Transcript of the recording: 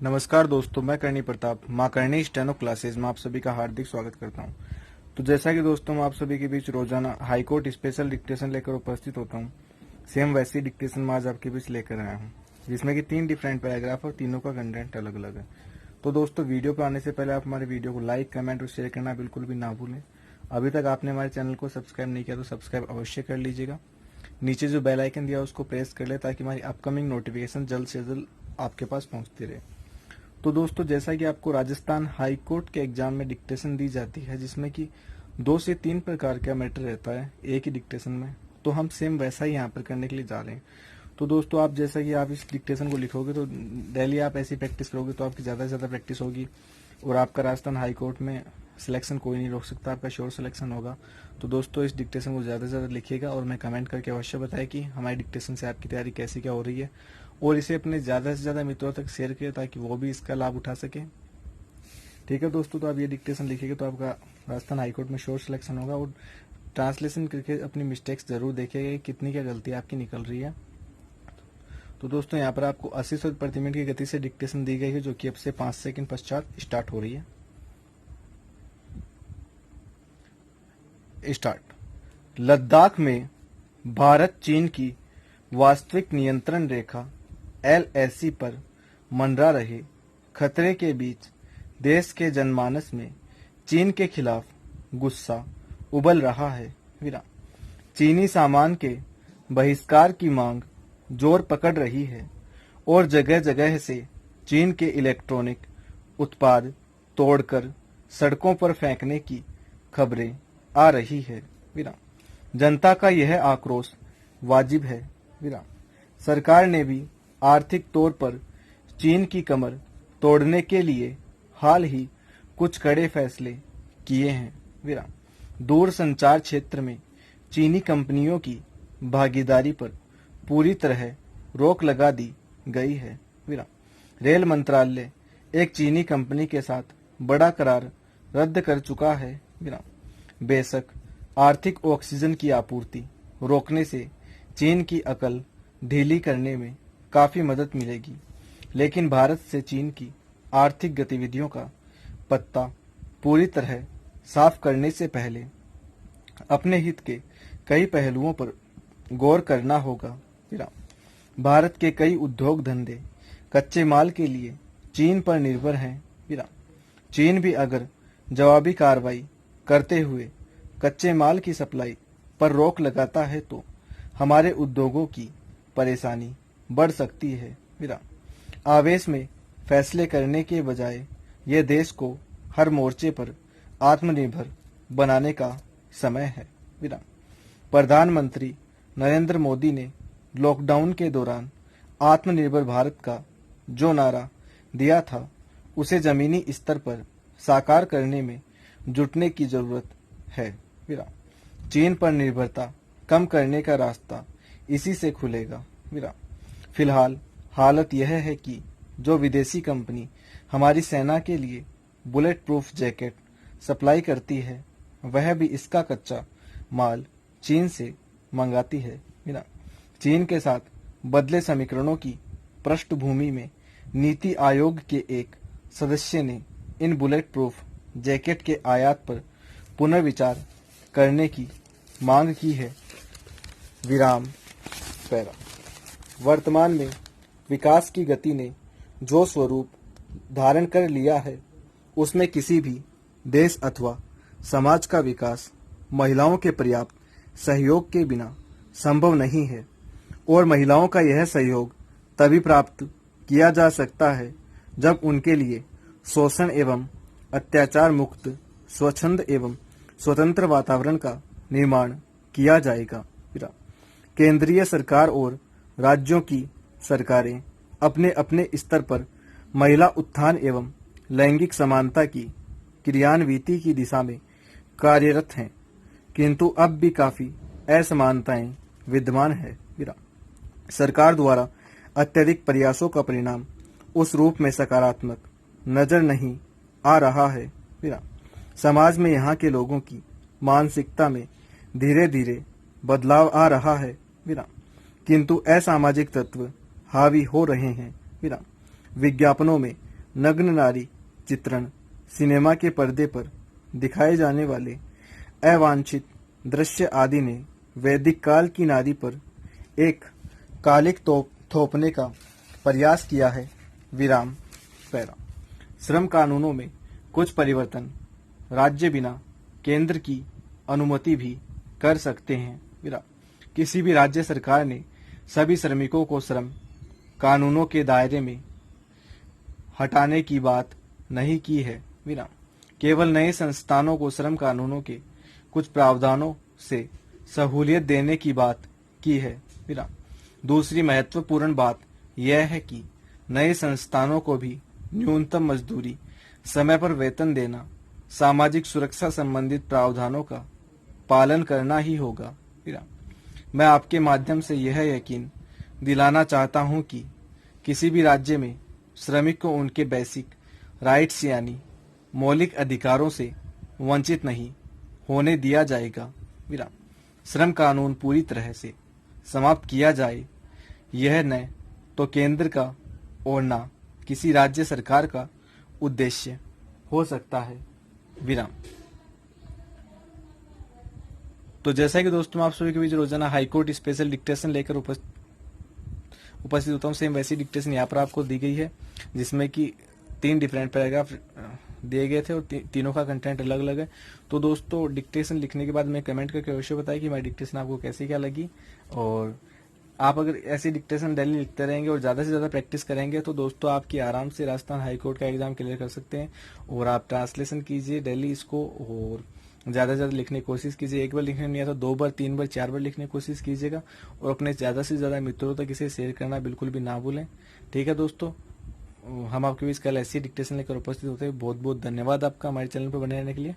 नमस्कार दोस्तों, मैं करणी प्रताप माँ करणी स्टेनो क्लासेज में आप सभी का हार्दिक स्वागत करता हूँ। तो जैसा कि दोस्तों मैं आप सभी के बीच रोजाना हाईकोर्ट स्पेशल डिक्टेशन लेकर उपस्थित होता हूँ, सेम वैसी डिक्टेशन मैं आज आपके बीच लेकर आया हूँ, जिसमें कि 3 डिफरेंट पैराग्राफ और तीनों का कंटेंट अलग अलग है। तो दोस्तों वीडियो पर आने से पहले आप हमारे वीडियो को लाइक, कमेंट और शेयर करना बिल्कुल भी ना भूलें। अभी तक आपने हमारे चैनल को सब्सक्राइब नहीं किया तो सब्सक्राइब अवश्य कर लीजिएगा। नीचे जो बेल आइकन दिया उसको प्रेस कर ले ताकि हमारी अपकमिंग नोटिफिकेशन जल्द से जल्द आपके पास पहुंचती रहे। तो दोस्तों जैसा कि आपको राजस्थान हाई कोर्ट के एग्जाम में डिक्टेशन दी जाती है, जिसमें कि 2 से 3 प्रकार का मैटर रहता है एक ही डिक्टेशन में, तो हम सेम वैसा ही यहाँ पर करने के लिए जा रहे हैं। तो दोस्तों आप जैसा कि आप इस डिक्टेशन को लिखोगे तो डेली आप ऐसी प्रैक्टिस करोगे तो आपकी ज़्यादा से ज़्यादा प्रैक्टिस होगी और आपका राजस्थान हाई कोर्ट में सिलेक्शन कोई नहीं रोक सकता, आपका श्योर सिलेक्शन होगा। तो दोस्तों इस डिक्टेशन को ज़्यादा से ज़्यादा लिखिएगा और मैं कमेंट करके अवश्य बताएं कि हमारी डिक्टेशन से आपकी तैयारी कैसी क्या हो रही है, और इसे अपने ज़्यादा से ज़्यादा मित्रों तक शेयर करें ताकि वो भी इसका लाभ उठा सके। ठीक है दोस्तों, तो आप ये डिक्टेशन लिखिएगा तो आपका राजस्थान हाईकोर्ट में श्योर सिलेक्शन होगा। और ट्रांसलेशन करके अपनी मिस्टेक्स जरूर देखिएगा कितनी क्या गलती आपकी निकल रही है। तो दोस्तों यहाँ पर आपको 80 शब्द प्रति मिनट की गति से डिक्टेशन दी गई है, जो कि अब से 5 सेकंड पश्चात स्टार्ट हो रही है। स्टार्ट। लद्दाख में भारत चीन की वास्तविक नियंत्रण रेखा LAC पर मंडरा रहे खतरे के बीच देश के जनमानस में चीन के खिलाफ गुस्सा उबल रहा है। चीनी सामान के बहिष्कार की मांग जोर पकड़ रही है और जगह जगह से चीन के इलेक्ट्रॉनिक उत्पाद तोड़कर सड़कों पर फेंकने की खबरें आ रही है। जनता का यह आक्रोश वाजिब है। सरकार ने भी आर्थिक तौर पर चीन की कमर तोड़ने के लिए हाल ही कुछ कड़े फैसले किए हैं। दूर संचार क्षेत्र में चीनी कंपनियों की भागीदारी पर पूरी तरह रोक लगा दी गई है। रेल मंत्रालय एक चीनी कंपनी के साथ बड़ा करार रद्द कर चुका है। बेशक आर्थिक ऑक्सीजन की आपूर्ति रोकने से चीन की अकल ढीली करने में काफी मदद मिलेगी, लेकिन भारत से चीन की आर्थिक गतिविधियों का पत्ता पूरी तरह साफ करने से पहले अपने हित के कई पहलुओं पर गौर करना होगा। भारत के कई उद्योग धंधे कच्चे माल के लिए चीन पर निर्भर हैं। चीन भी अगर जवाबी कार्रवाई करते हुए कच्चे माल की सप्लाई पर रोक लगाता है तो हमारे उद्योगों की परेशानी बढ़ सकती है। आवेश में फैसले करने के बजाय यह देश को हर मोर्चे पर आत्मनिर्भर बनाने का समय है। प्रधानमंत्री नरेंद्र मोदी ने लॉकडाउन के दौरान आत्मनिर्भर भारत का जो नारा दिया था, उसे जमीनी स्तर पर साकार करने में जुटने की जरूरत है। चीन पर निर्भरता कम करने का रास्ता इसी से खुलेगा। फिलहाल हालत यह है कि जो विदेशी कंपनी हमारी सेना के लिए बुलेट प्रूफ जैकेट सप्लाई करती है, वह भी इसका कच्चा माल चीन से मंगाती है। चीन के साथ बदले समीकरणों की पृष्ठभूमि में नीति आयोग के एक सदस्य ने इन बुलेट प्रूफ जैकेट के आयात पर पुनर्विचार करने की मांग की है। विराम पैरा। वर्तमान में विकास की गति ने जो स्वरूप धारण कर लिया है, उसमें किसी भी देश अथवा समाज का विकास महिलाओं के पर्याप्त सहयोग के बिना संभव नहीं है, और महिलाओं का यह सहयोग तभी प्राप्त किया जा सकता है जब उनके लिए शोषण एवं अत्याचार मुक्त स्वच्छंद एवं स्वतंत्र वातावरण का निर्माण किया जाएगा। केंद्रीय सरकार और राज्यों की सरकारें अपने अपने स्तर पर महिला उत्थान एवं लैंगिक समानता की क्रियान्विति की दिशा में कार्यरत हैं, किंतु अब भी काफी असमानताएं विद्यमान है। सरकार द्वारा अत्यधिक प्रयासों का परिणाम उस रूप में सकारात्मक नजर नहीं आ रहा है। समाज में यहाँ के लोगों की मानसिकता में धीरे धीरे बदलाव आ रहा है, किंतु असामाजिक तत्व हावी हो रहे हैं। विज्ञापनों में नग्न नारी चित्रण सिनेमा के पर्दे पर दिखाए जाने वाले अवांछित दृश्य आदि ने वैदिक काल की नारी पर एक कालिक थोपने का प्रयास किया है। विराम पैरा। श्रम कानूनों में कुछ परिवर्तन राज्य बिना केंद्र की अनुमति भी कर सकते हैं। विराम। किसी भी राज्य सरकार ने सभी श्रमिकों को श्रम कानूनों के दायरे में हटाने की बात नहीं की है। विराम। केवल नए संस्थानों को श्रम कानूनों के कुछ प्रावधानों से सहूलियत देने की बात की है। विराम। दूसरी महत्वपूर्ण बात यह है कि नए संस्थानों को भी न्यूनतम मजदूरी, समय पर वेतन देना, सामाजिक सुरक्षा संबंधित प्रावधानों का पालन करना ही होगा। विराम। मैं आपके माध्यम से यह यकीन दिलाना चाहता हूं कि किसी भी राज्य में श्रमिक को उनके बेसिक राइट्स यानी मौलिक अधिकारों से वंचित नहीं होने दिया जाएगा। विराम। श्रम कानून पूरी तरह से समाप्त किया जाए, यह न तो केंद्र का और न किसी राज्य सरकार का उद्देश्य हो सकता है। विराम। तो जैसा कि दोस्तों आप सभी के बीच रोजाना हाईकोर्ट स्पेशल डिक्टेशन लेकर उपस्थित होता हूँ, सेम वैसी डिक्टेशन यहाँ पर आपको दी गई है, जिसमें कि 3 डिफरेंट पैराग्राफ दिए गए थे और तीनों का कंटेंट अलग अलग है। तो दोस्तों डिक्टेशन लिखने के बाद मैं कमेंट करके अवश्य बताएं कि मेरी डिक्टेशन आपको कैसी क्या लगी। और आप अगर ऐसी डिक्टेशन डेली लिखते रहेंगे और ज़्यादा से ज़्यादा प्रैक्टिस करेंगे तो दोस्तों आपकी आराम से राजस्थान हाईकोर्ट का एग्जाम क्लियर कर सकते हैं। और आप ट्रांसलेशन कीजिए डेली इसको और ज़्यादा से ज़्यादा लिखने की कोशिश कीजिए। एक बार लिखने नहीं आता 2 बार 3 बार 4 बार लिखने की कोशिश कीजिएगा और अपने ज़्यादा से ज़्यादा मित्रों तक इसे शेयर करना बिल्कुल भी ना भूलें। ठीक है दोस्तों, हम आपके बीच कल ऐसी डिक्टेशन लेकर उपस्थित होते हैं। बहुत बहुत धन्यवाद आपका हमारे चैनल पर बने रहने के लिए।